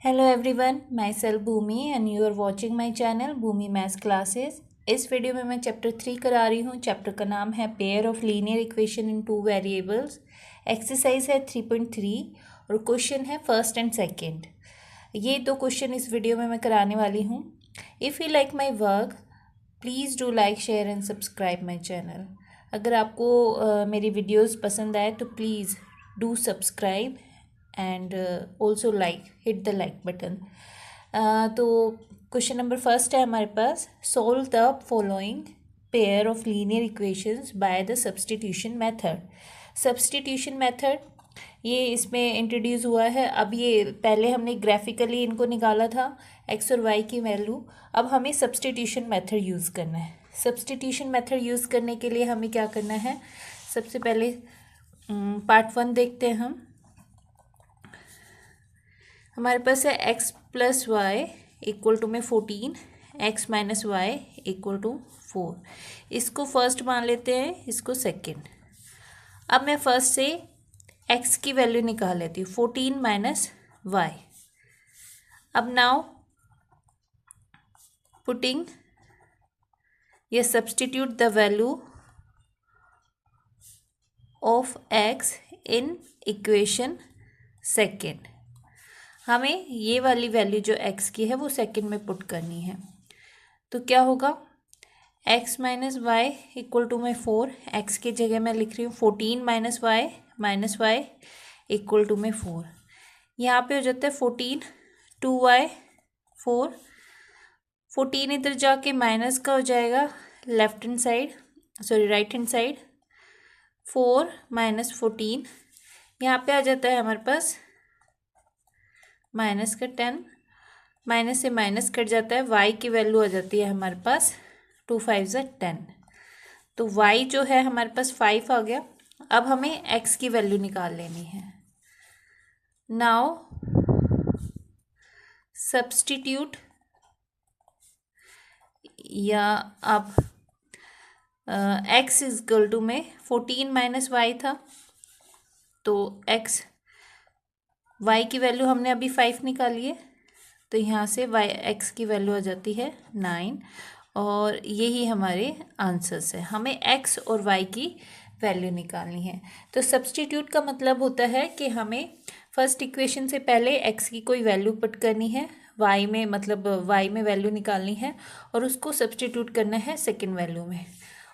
Hello everyone, myself Bhumi and you are watching my channel Bhumi maths classes. इस video में मैं chapter 3 करा रही हूँ। चैप्टर का नाम है pair of linear equation in two variables. Exercise है 3.3 और क्वेश्चन है फर्स्ट एंड सेकेंड। ये दो क्वेश्चन इस वीडियो में मैं कराने वाली हूँ। If you like my work please do like share and subscribe my channel. अगर आपको मेरी वीडियोज़ पसंद आए तो please do subscribe and also like, hit the like button. तो क्वेश्चन नंबर फर्स्ट है हमारे पास, solve the following pair of linear equations by the substitution method. Substitution method ये इसमें इंट्रोड्यूस हुआ है। अब ये पहले हमने ग्राफिकली इनको निकाला था एक्स और वाई की वैल्यू, अब हमें सब्स्टिट्यूशन मेथड यूज़ करना है। सब्स्टिट्यूशन मेथड यूज़ करने के लिए हमें क्या करना है, सबसे पहले पार्ट 1 देखते हैं हम। हमारे पास है x plus Y equal to में 14, x minus Y equal to 4। इसको फर्स्ट मान लेते हैं, इसको सेकेंड। अब मैं फर्स्ट से x की वैल्यू निकाल लेती हूँ, 14 माइनस वाई। अब नाउ पुटिंग ये substitute the value of x in equation second. हमें ये वाली वैल्यू जो x की है वो सेकंड में पुट करनी है। तो क्या होगा, x minus Y equal to में 4, x की जगह मैं लिख रही हूँ 14 माइनस वाई इक्वल टू में 4। यहाँ पे हो जाता है 14, 2y 4, 14 इधर जाके माइनस का हो जाएगा left hand side, sorry right hand side, 4 minus 14। यहाँ पे आ जाता है हमारे पास माइनस का 10, माइनस से माइनस कट जाता है, y की वैल्यू आ जाती है हमारे पास 2 5 ज़ा 10। तो y जो है हमारे पास 5 आ गया। अब हमें x की वैल्यू निकाल लेनी है। नाउ सब्स्टिट्यूट, या अब x इक्वल टू में 14 माइनस वाई था, तो y की वैल्यू हमने अभी 5 निकाली है, तो यहाँ से x की वैल्यू आ जाती है 9। और यही हमारे आंसर्स है। हमें x और y की वैल्यू निकालनी है। तो सब्स्टिट्यूट का मतलब होता है कि हमें फर्स्ट इक्वेशन से पहले x की कोई वैल्यू पुट करनी है, y में मतलब y में वैल्यू निकालनी है और उसको सब्स्टिट्यूट करना है सेकेंड वैल्यू में।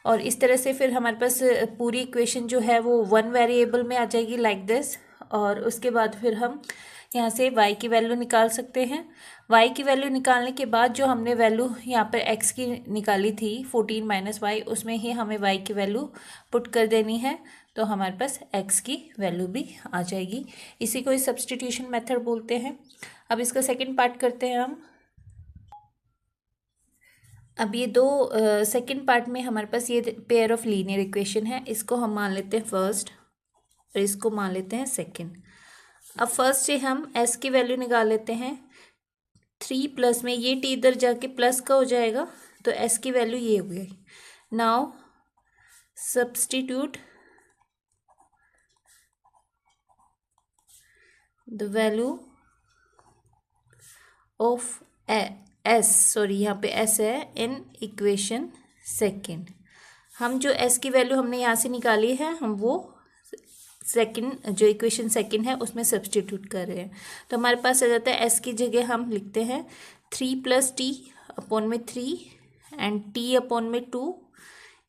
और इस तरह से फिर हमारे पास पूरी इक्वेशन जो है वो वन वेरिएबल में आ जाएगी लाइक दिस। और उसके बाद फिर हम यहाँ से y की वैल्यू निकाल सकते हैं। y की वैल्यू निकालने के बाद जो हमने वैल्यू यहाँ पर x की निकाली थी 14 माइनस वाई, उसमें ही हमें y की वैल्यू पुट कर देनी है, तो हमारे पास x की वैल्यू भी आ जाएगी। इसी को सब्स्टिट्यूशन मेथड बोलते हैं। अब इसका सेकंड पार्ट करते हैं हम। अब ये दो सेकंड पार्ट में हमारे पास ये पेयर ऑफ लीनियर इक्वेशन है, इसको हम मान लेते हैं फर्स्ट और इसको मान लेते हैं सेकंड। अब फर्स्ट से हम s की वैल्यू निकाल लेते हैं। 3 प्लस में ये t इधर जाके प्लस का हो जाएगा, तो s की वैल्यू ये हो गई। Now substitute the value of यहाँ पे s है इन इक्वेशन सेकेंड। हम जो s की वैल्यू हमने यहाँ से निकाली है, हम वो सेकंड जो इक्वेशन सेकंड है उसमें सब्स्टिट्यूट कर रहे हैं। तो हमारे पास आ जाता है s की जगह हम लिखते हैं 3 प्लस टी अपॉन में 3 एंड t अपॉन में 2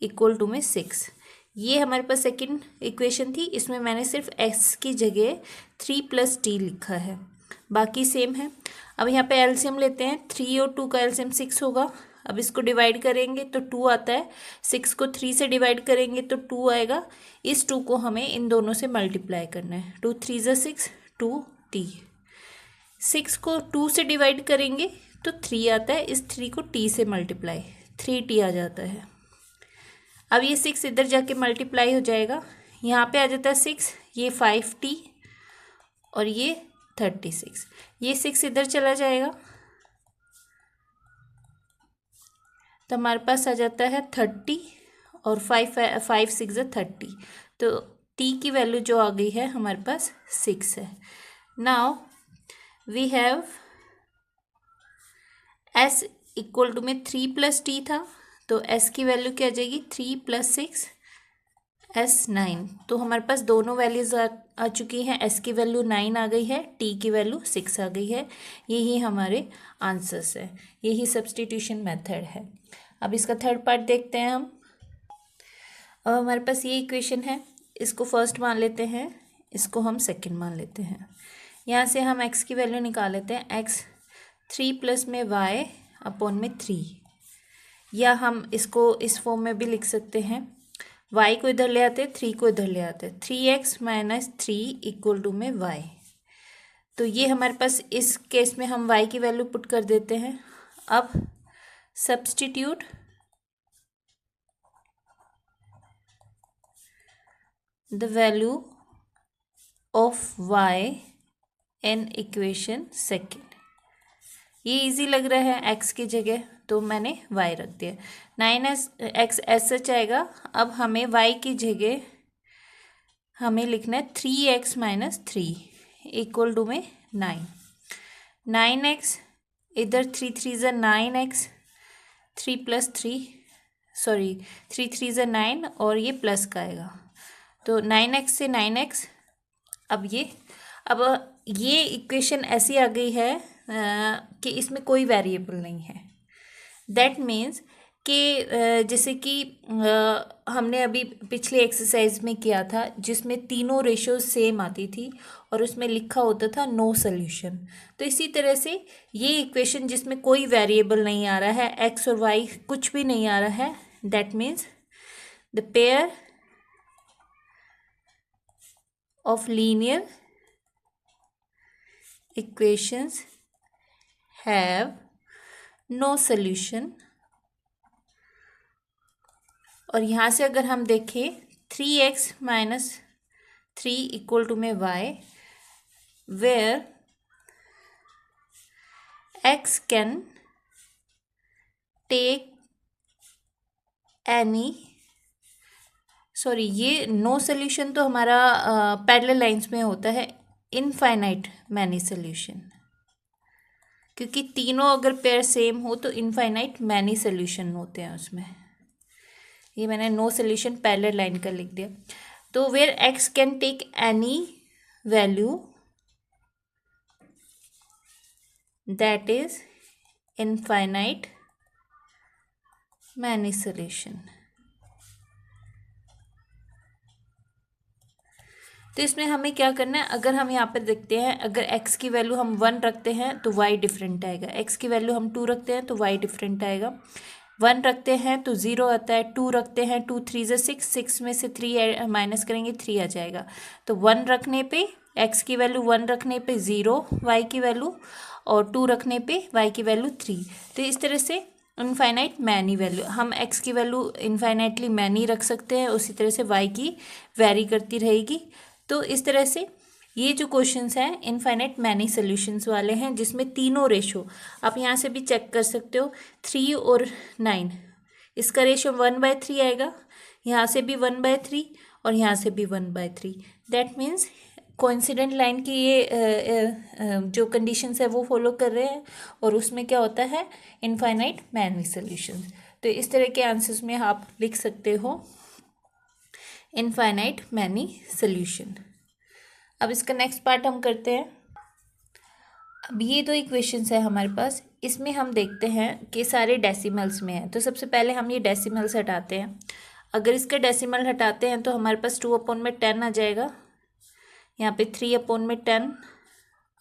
इक्वल टू में 6। ये हमारे पास सेकंड इक्वेशन थी, इसमें मैंने सिर्फ s की जगह 3 प्लस टी लिखा है, बाकी सेम है। अब यहाँ पे एलसीएम लेते हैं, 3 और 2 का एलसीएम 6 होगा। अब इसको डिवाइड करेंगे तो 2 आता है, 6 को 3 से डिवाइड करेंगे तो 2 आएगा। इस 2 को हमें इन दोनों से मल्टीप्लाई करना है, 2 3 ज़ा 6, 2t। 6 को 2 से डिवाइड करेंगे तो 3 आता है, इस 3 को t से मल्टीप्लाई, 3t आ जाता है। अब ये 6 इधर जाके मल्टीप्लाई हो जाएगा, यहाँ पे आ जाता है 6, ये 5t और ये 36, ये 6 इधर चला जाएगा, तो हमारे पास आ जाता है 30 और 5 6 ज़ा 30, तो t की वैल्यू जो आ गई है हमारे पास 6 है। Now we have S equal to में 3+t था, तो एस की वैल्यू क्या आ जाएगी 3+6 S9। तो हमारे पास दोनों वैल्यूज आ चुकी हैं, एस की वैल्यू 9 आ गई है, टी की वैल्यू 6 आ गई है। यही हमारे आंसर्स है, यही सब्स्टिट्यूशन मेथड है। अब इसका थर्ड पार्ट देखते हैं हम। अब हमारे पास ये इक्वेशन है, इसको फर्स्ट मान लेते हैं, इसको हम सेकंड मान लेते हैं। यहाँ से हम x की वैल्यू निकाल लेते हैं, x 3 प्लस में y अपॉन में 3, या हम इसको इस फॉर्म में भी लिख सकते हैं, y को इधर ले आते हैं, 3 को इधर ले आते हैं, 3x माइनस 3 इक्वल टू में y। तो ये हमारे पास इस केस में हम y की वैल्यू पुट कर देते हैं। अब substitute the value of y in equation second। ये इजी लग रहा है, x की जगह तो मैंने y रख दिया। 9x एस सच आएगा। अब हमें y की जगह हमें लिखना है 3x माइनस 3 इक्वल टू में 9। 9x इधर 3 3 ज़ा 9x, 3 प्लस 3 सॉरी 3 3 ज़ा 9 और ये प्लस का आएगा, तो 9x से 9x। अब ये इक्वेशन ऐसी आ गई है कि इसमें कोई वेरिएबल नहीं है। दैट मीन्स कि जैसे कि हमने अभी पिछले एक्सरसाइज में किया था जिसमें तीनों रेशियो सेम आती थी और उसमें लिखा होता था नो सोल्यूशन। तो इसी तरह से ये इक्वेशन जिसमें कोई वेरिएबल नहीं आ रहा है, एक्स और वाई कुछ भी नहीं आ रहा है, that means the pair of linear equations have no solution। और यहाँ से अगर हम देखें 3x माइनस 3 इक्वल टू में y, where x can take any sorry ये नो सोल्यूशन तो हमारा पैरेलल लाइंस में होता है, इनफाइनाइट मैनी सोल्यूशन, क्योंकि तीनों अगर पेयर सेम हो तो इनफाइनाइट मैनी सोल्यूशन होते हैं उसमें। ये मैंने नो सोल्यूशन पैरेलल लाइन का लिख दिया। तो where X can take any value that is infinite many solution. तो इसमें हमें क्या करना है, अगर हम यहाँ पर देखते हैं, अगर x की वैल्यू हम 1 रखते हैं तो y डिफरेंट आएगा, x की वैल्यू हम 2 रखते हैं तो y डिफरेंट आएगा, 1 रखते हैं तो 0 आता है, 2 रखते हैं 2 3 ज़ा 6, 6 में से 3 माइनस करेंगे 3 आ जाएगा। तो 1 रखने पे x की वैल्यू 1 रखने पे 0 y की वैल्यू, और 2 रखने पे y की वैल्यू 3। तो इस तरह से इनफाइनाइट मैनी वैल्यू, हम x की वैल्यू इनफाइनाइटली मैनी रख सकते हैं, उसी तरह से y की वेरी करती रहेगी। तो इस तरह से ये जो क्वेश्चंस हैं इनफाइनाइट मैनी सॉल्यूशंस वाले हैं, जिसमें तीनों रेशो आप यहाँ से भी चेक कर सकते हो, 3 और 9, इसका रेशो 1/3 आएगा, यहाँ से भी 1/3 और यहाँ से भी 1/3। दैट मीन्स कोइंसिडेंट लाइन की ये जो कंडीशंस है वो फॉलो कर रहे हैं, और उसमें क्या होता है इनफाइनाइट मैनी सॉल्यूशंस। तो इस तरह के आंसर्स में आप लिख सकते हो इनफाइनाइट मैनी सॉल्यूशन। अब इसका नेक्स्ट पार्ट हम करते हैं। अब ये दो इक्वेशंस है हमारे पास, इसमें हम देखते हैं कि सारे डेसिमल्स में है। तो सबसे पहले हम ये डेसिमल्स हटाते हैं। अगर इसका डेसिमल हटाते हैं तो हमारे पास 2/10 आ जाएगा, यहाँ पे 3/10,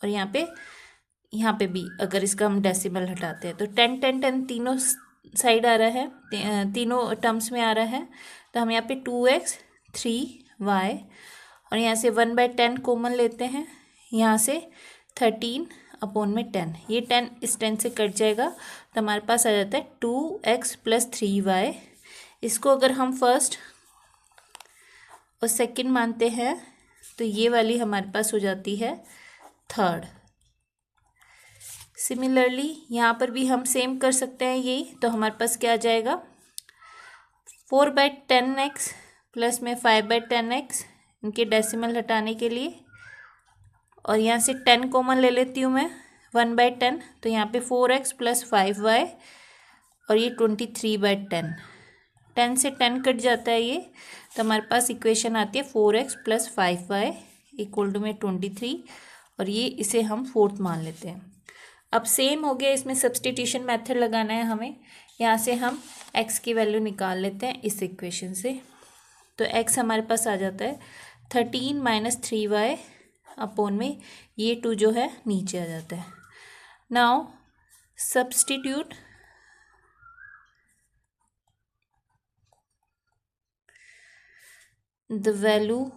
और यहाँ पे भी अगर इसका हम डेसिमल हटाते हैं तो 10 10 10 तीनों साइड आ रहा है, तीनों टर्म्स में आ रहा है। तो हम यहाँ पे 2x 3y और यहाँ से 1/10 कॉमन लेते हैं, यहाँ से 13/10, ये 10 इस 10 से कट जाएगा, तो हमारे पास आ जाता है 2x + 3y। इसको अगर हम फर्स्ट और सेकंड मानते हैं तो ये वाली हमारे पास हो जाती है थर्ड। सिमिलरली यहाँ पर भी हम सेम कर सकते हैं यही, तो हमारे पास क्या आ जाएगा 4/10x प्लस में 5/10x, इनके डेसिमल हटाने के लिए, और यहाँ से 10 कॉमन ले लेती हूँ मैं, 1/10, तो यहाँ पे 4x + 5y और ये 23/10, 10 से 10 कट जाता है ये, तो हमारे पास इक्वेशन आती है 4x + 5y = 23, और ये इसे हम फोर्थ मान लेते हैं। अब सेम हो गया, इसमें सब्स्टिट्यूशन मेथड लगाना है हमें। यहाँ से हम x की वैल्यू निकाल लेते हैं इस इक्वेशन से, तो x हमारे पास आ जाता है 13 - 3y अपॉन में ये 2 जो है नीचे आ जाता है। Now substitute the value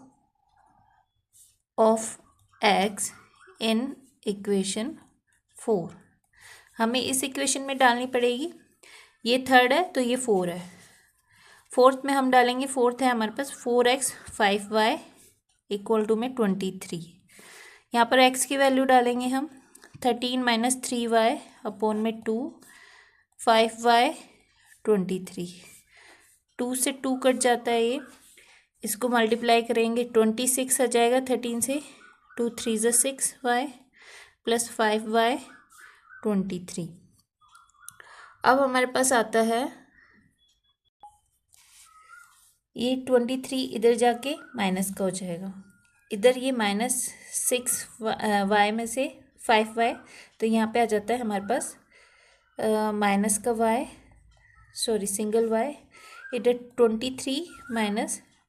of x in equation 4। हमें इस इक्वेशन में डालनी पड़ेगी, ये थर्ड है तो ये 4 है, फोर्थ में हम डालेंगे, फोर्थ है हमारे पास 4x 5y = 23। यहाँ पर x की वैल्यू डालेंगे हम 13 - 3y अपॉन में 2, 5y 23, 2 से 2 कट जाता है ये, इसको मल्टीप्लाई करेंगे 26 आ जाएगा 13 से, 2 3 = 6y + 5y 23। अब हमारे पास आता है ये 23 इधर जाके माइनस का हो जाएगा, इधर ये -6y में से 5y, तो यहाँ पे आ जाता है हमारे पास माइनस का y, सॉरी सिंगल y, इधर 23 -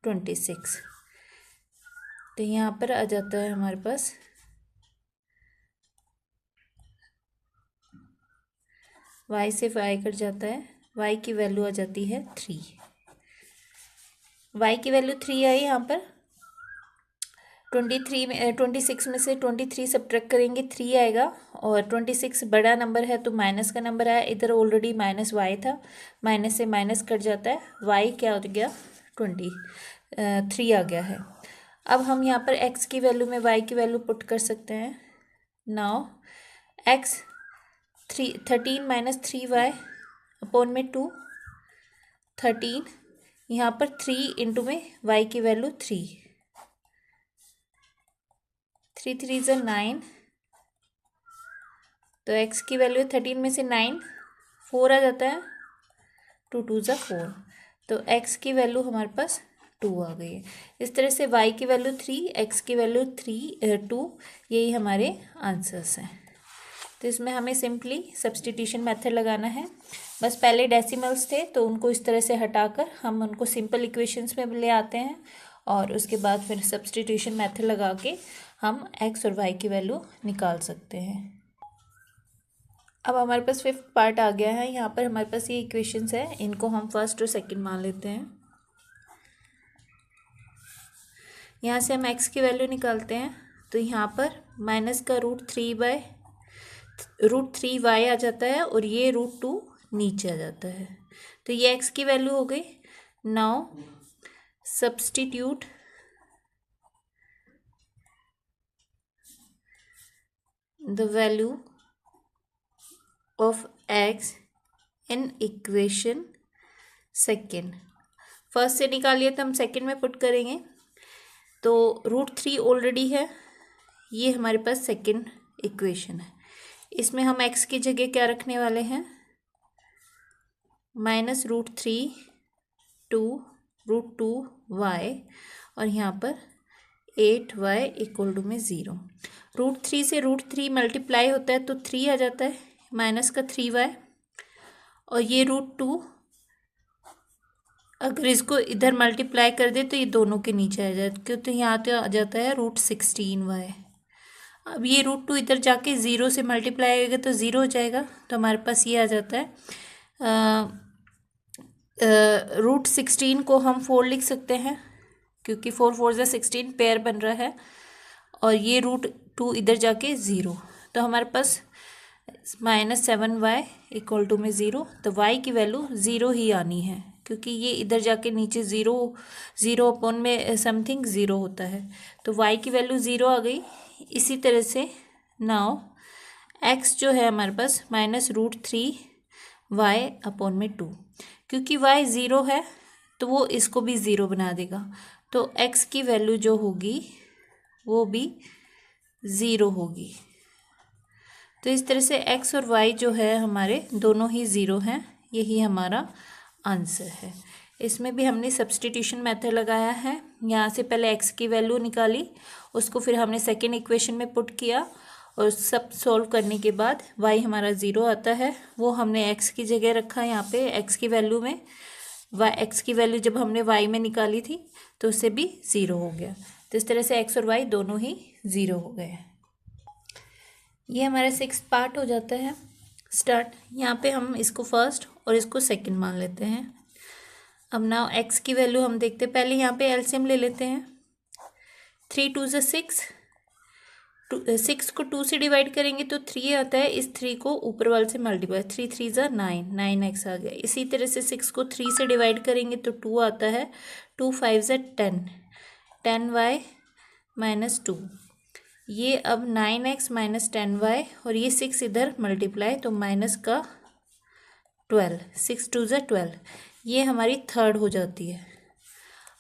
26, तो यहाँ पर आ जाता है हमारे पास y से y कट जाता है, y की वैल्यू आ जाती है 3, y की वैल्यू 3 आई। यहाँ पर 26 में से 23 सब्ट्रैक्ट करेंगे 3 आएगा, और 26 बड़ा नंबर है तो माइनस का नंबर आया, इधर ऑलरेडी -y था, माइनस से माइनस कट जाता है, y क्या हो गया 23 आ गया है। अब हम यहाँ पर x की वैल्यू में y की वैल्यू पुट कर सकते हैं। नाउ x 13 - 3y अपॉन में 2, 13, यहाँ पर 3 इंटू में y की वैल्यू 3, 3 3 = 9, तो x की वैल्यू 13 में से 9 4 आ जाता है, 2 2 = 4, तो x की वैल्यू हमारे पास 2 आ गई है। इस तरह से y की वैल्यू 3, x की वैल्यू 2, यही हमारे आंसर्स हैं। तो इसमें हमें सिंपली सब्स्टिट्यूशन मेथड लगाना है, बस पहले डेसिमल्स थे तो उनको इस तरह से हटाकर हम उनको सिंपल इक्वेशंस में ले आते हैं, और उसके बाद फिर सब्स्टिट्यूशन मेथड लगा के हम x और y की वैल्यू निकाल सकते हैं। अब हमारे पास 5th पार्ट आ गया है, यहाँ पर हमारे पास ये इक्वेशंस है, इनको हम फर्स्ट और सेकंड मान लेते हैं। यहाँ से हम x की वैल्यू निकालते हैं, तो यहाँ पर -√3y आ जाता है, और ये √2 नीचे आ जाता है, तो ये x की वैल्यू हो गई। Now substitute the value of x in equation second. First से निकालिए तो हम सेकेंड में पुट करेंगे, तो √3 ऑलरेडी है, ये हमारे पास सेकेंड इक्वेशन है। इसमें हम x की जगह क्या रखने वाले हैं, -√3 2 √2y, और यहाँ पर 8y = 0। √3 से √3 मल्टीप्लाई होता है तो 3 आ जाता है, माइनस का 3y, और ये √2 अगर इसको इधर मल्टीप्लाई कर दे तो ये दोनों के नीचे आ जाता है, क्योंकि यहाँ तो आ जाता है √16y। अब ये √2 इधर जाके 0 से मल्टीप्लाई होगा तो 0 हो जाएगा, तो हमारे पास ये आ जाता है। √16 को हम 4 लिख सकते हैं, क्योंकि 4 4 = 16 पेयर बन रहा है, और ये √2 इधर जाके 0, तो हमारे पास -7y = 0, तो y की वैल्यू 0 ही आनी है, क्योंकि ये इधर जाके नीचे 0 अपॉन में समथिंग 0 होता है, तो y की वैल्यू 0 आ गई। इसी तरह से नाउ x जो है हमारे पास -√3y अपॉन में 2, क्योंकि y 0 है तो वो इसको भी 0 बना देगा, तो x की वैल्यू जो होगी वो भी 0 होगी। तो इस तरह से x और y जो है हमारे दोनों ही ज़ीरो हैं, यही हमारा आंसर है। इसमें भी हमने सब्स्टिट्यूशन मेथड लगाया है। यहाँ से पहले x की वैल्यू निकाली, उसको फिर हमने सेकेंड इक्वेशन में पुट किया और सब सॉल्व करने के बाद y हमारा ज़ीरो आता है, वो हमने x की जगह रखा यहाँ पे x की वैल्यू में। x की वैल्यू जब हमने y में निकाली थी तो उससे भी ज़ीरो हो गया। तो इस तरह से x और y दोनों ही ज़ीरो हो गए। ये हमारा 6th पार्ट हो जाता है स्टार्ट। यहाँ पे हम इसको फर्स्ट और इसको सेकंड मान लेते हैं। अब नाउ x की वैल्यू हम देखते हैं, पहले यहाँ पे एलसीएम ले लेते हैं। 3 2 ज़ा 6, 6 को 2 से डिवाइड करेंगे तो 3 आता है, इस 3 को ऊपर वाले से मल्टीप्लाई, 3 3 ज़ा 9, 9x आ गया। इसी तरह से 6 को 3 से डिवाइड करेंगे तो 2 आता है, 2 5 ज़ा 10, 10y माइनस 2। ये अब 9x माइनस 10y और ये 6 इधर मल्टीप्लाई तो माइनस का 12, 6 2 ज़ा 12, ये हमारी थर्ड हो जाती है।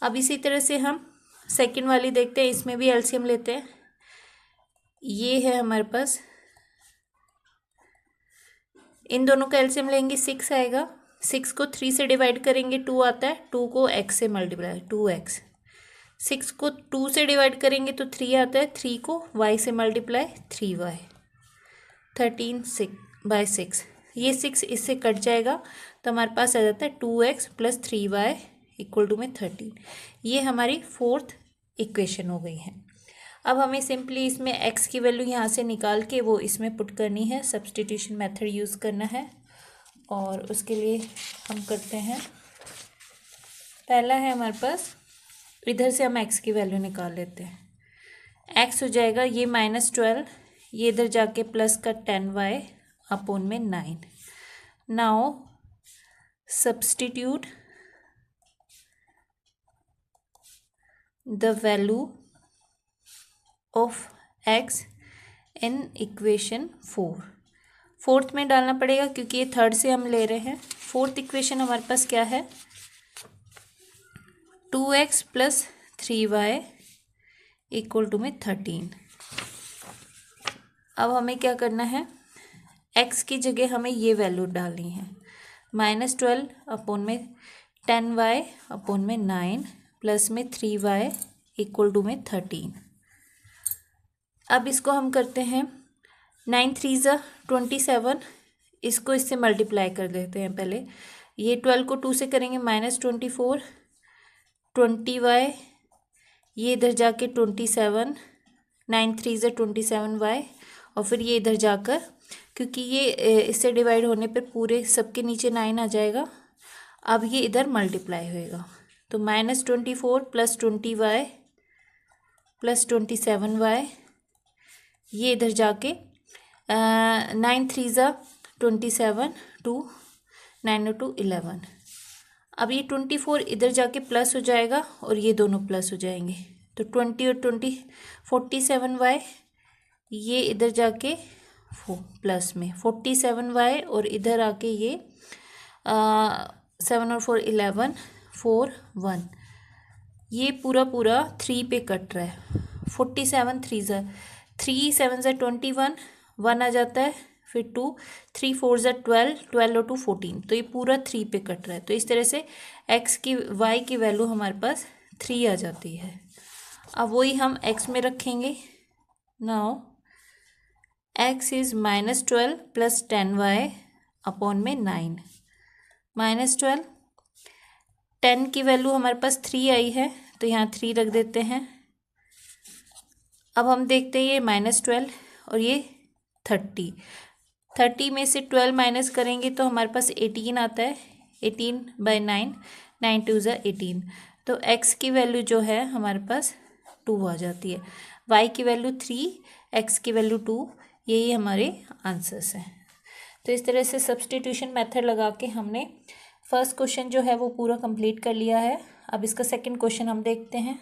अब इसी तरह से हम सेकंड वाली देखते हैं, इसमें भी एलसीएम लेते हैं। ये है हमारे पास, इन दोनों का एलसीएम लेंगे 6 आएगा, 6 को 3 से डिवाइड करेंगे 2 आता है, 2 को x से मल्टीप्लाई 2x, 6 को 2 से डिवाइड करेंगे तो 3 आता है, 3 को y से मल्टीप्लाई 3y, 13/6। ये 6 इससे कट जाएगा तो हमारे पास आ जाता है 2x plus 3y equal to में 13। ये हमारी फोर्थ इक्वेशन हो गई है। अब हमें सिंपली इसमें x की वैल्यू यहाँ से निकाल के वो इसमें पुट करनी है, सब्स्टिट्यूशन मेथड यूज़ करना है। और उसके लिए हम करते हैं, पहला है हमारे पास, इधर से हम x की वैल्यू निकाल लेते हैं। x हो जाएगा ये -12, ये इधर जाके प्लस का 10y अपॉन में 9। Now substitute the value of x in equation 4। Fourth में डालना पड़ेगा क्योंकि ये थर्ड से हम ले रहे हैं। फोर्थ इक्वेशन हमारे पास क्या है, 2x plus 3y equal to में 13। अब हमें क्या करना है, x की जगह हमें ये वैल्यू डालनी है, -12 अपॉन में 10y अपॉन में 9 प्लस में 3y इक्वल टू में 13। अब इसको हम करते हैं, 9 3 ज़ा 27, इसको इससे मल्टीप्लाई कर देते हैं पहले। ये 12 को 2 से करेंगे -24, 20y, ये इधर जाके 27, 9 3 ज़ा 27y, और फिर ये इधर जाकर, क्योंकि ये इससे डिवाइड होने पर पूरे सबके नीचे 9 आ जाएगा, अब ये इधर मल्टीप्लाई होएगा तो -24 प्लस 20y प्लस 27y, ये इधर जाके 9 3 ज़ा 27, 2 9 2 11। अब ये 24 इधर जाके प्लस हो जाएगा और ये दोनों प्लस हो जाएंगे तो 20 और 20 47y, ये इधर जाके प्लस में 47y और इधर आके ये 7 और 4 11, 4 1, ये पूरा 3 पे कट रहा है। 47 3 ज़ा 3 7 ज़ा 21, 1 आ जाता है, फिर 2 3 4 ज़ा 12, 12 और 2 14, तो ये पूरा 3 पे कट रहा है। तो इस तरह से x की y की वैल्यू हमारे पास 3 आ जाती है। अब वही हम x में रखेंगे। Now x is -12 plus 10y upon में 9, -12, 10 की वैल्यू हमारे पास 3 आई है तो यहाँ 3 रख देते हैं। अब हम देखते हैं ये -12 और ये 30 में से 12 माइनस करेंगे तो हमारे पास 18 आता है, 18/9, 9 2 ज़ा 18, तो x की वैल्यू जो है हमारे पास 2 आ जाती है, y की वैल्यू 3, x की वैल्यू 2, यही हमारे आंसर्स हैं। तो इस तरह से सब्स्टिट्यूशन मेथड लगा के हमने फर्स्ट क्वेश्चन जो है वो पूरा कंप्लीट कर लिया है। अब इसका सेकंड क्वेश्चन हम देखते हैं।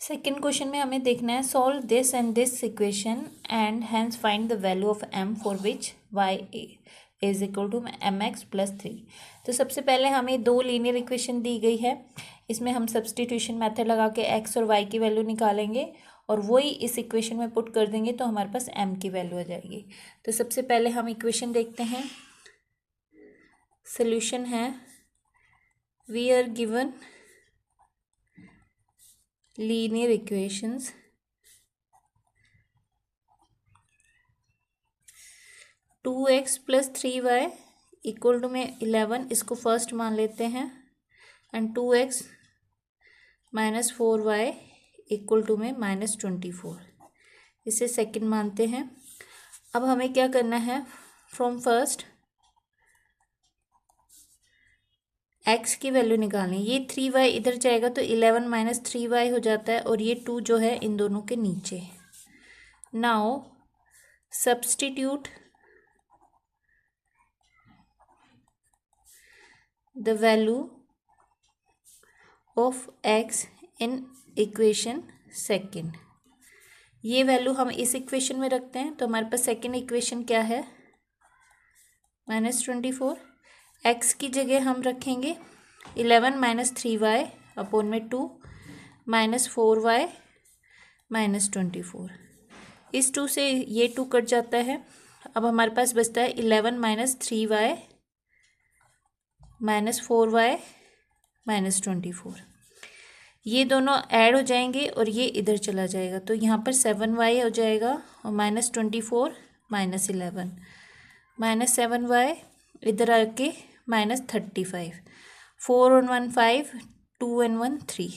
सेकंड क्वेश्चन में हमें देखना है, solve this and this equation and hence find the value of m for which y is equal to mx plus 3। तो सबसे पहले हमें दो लीनियर इक्वेशन दी गई है, इसमें हम सब्स्टिट्यूशन मेथड लगा के x और y की वैल्यू निकालेंगे और वही इस इक्वेशन में पुट कर देंगे तो हमारे पास m की वैल्यू आ जाएगी। तो सबसे पहले हम इक्वेशन देखते हैं। सोल्यूशन है, we are given linear equations two X plus three Y equal to में 11, इसको फर्स्ट मान लेते हैं, and 2x minus 4y equal to में -24, इसे सेकंड मानते हैं। अब हमें क्या करना है, फ्रॉम फर्स्ट x की वैल्यू निकालनी। ये 3y इधर जाएगा तो 11 माइनस 3y हो जाता है, और ये 2 जो है इन दोनों के नीचे। Now substitute the value of x in equation second. ये वैल्यू हम इस इक्वेशन में रखते हैं, तो हमारे पास सेकेंड इक्वेशन क्या है, -24। x की जगह हम रखेंगे 11 माइनस 3y अपॉन में 2 माइनस 4y माइनस 24। इस 2 से ये 2 कट जाता है। अब हमारे पास बचता है 11 minus 3y minus 4y minus 24। ये दोनों ऐड हो जाएंगे और ये इधर चला जाएगा, तो यहाँ पर 7y हो जाएगा, और -24 माइनस 11 माइनस 7y इधर आके -35। 4 और 1 5, 2 and 1 3,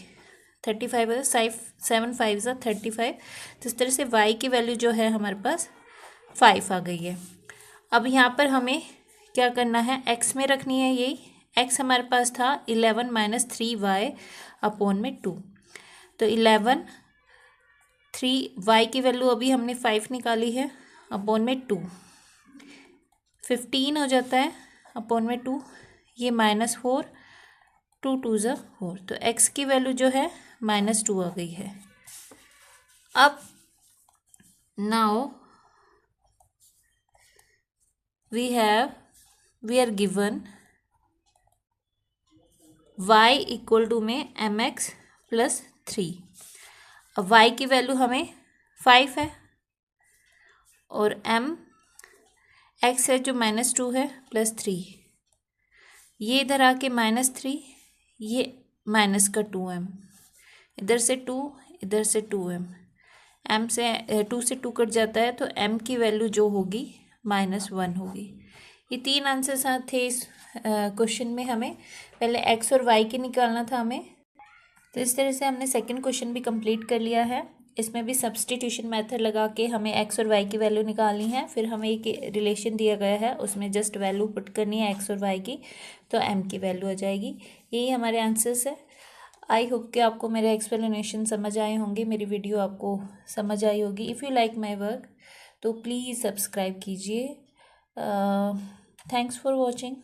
35 7 5 35। तो इस तरह से y की वैल्यू जो है हमारे पास 5 आ गई है। अब यहाँ पर हमें क्या करना है, x में रखनी है यही। x हमारे पास था 11 माइनस 3y अपॉन में 2, तो 11 3y की वैल्यू अभी हमने 5 निकाली है, अपॉन में 2 15 हो जाता है, अपॉन में 2, ये -4 2 2 4, तो x की वैल्यू जो है -2 आ गई है। अब now we are given y equal to में mx प्लस 3। अब y की वैल्यू हमें 5 है, और x है जो -2 है प्लस 3, ये इधर आके -3, ये माइनस का 2m, इधर से 2 इधर से 2m, m से 2 से 2 कट जाता है, तो m की वैल्यू जो होगी -1 होगी। ये 3 आंसर्स थे इस क्वेश्चन में। हमें पहले x और y की निकालना था हमें, तो इस तरह से हमने सेकंड क्वेश्चन भी कंप्लीट कर लिया है। इसमें भी सब्स्टिट्यूशन मेथड लगा के हमें x और y की वैल्यू निकालनी है। फिर हमें एक रिलेशन दिया गया है, उसमें जस्ट वैल्यू पुट करनी है x और y की, तो m की वैल्यू आ जाएगी। यही हमारे आंसर्स है। आई होप कि आपको मेरे एक्सप्लेनेशन समझ आए होंगे, मेरी वीडियो आपको समझ आई होगी। If you like my work तो प्लीज़ सब्सक्राइब कीजिए। Thanks for watching.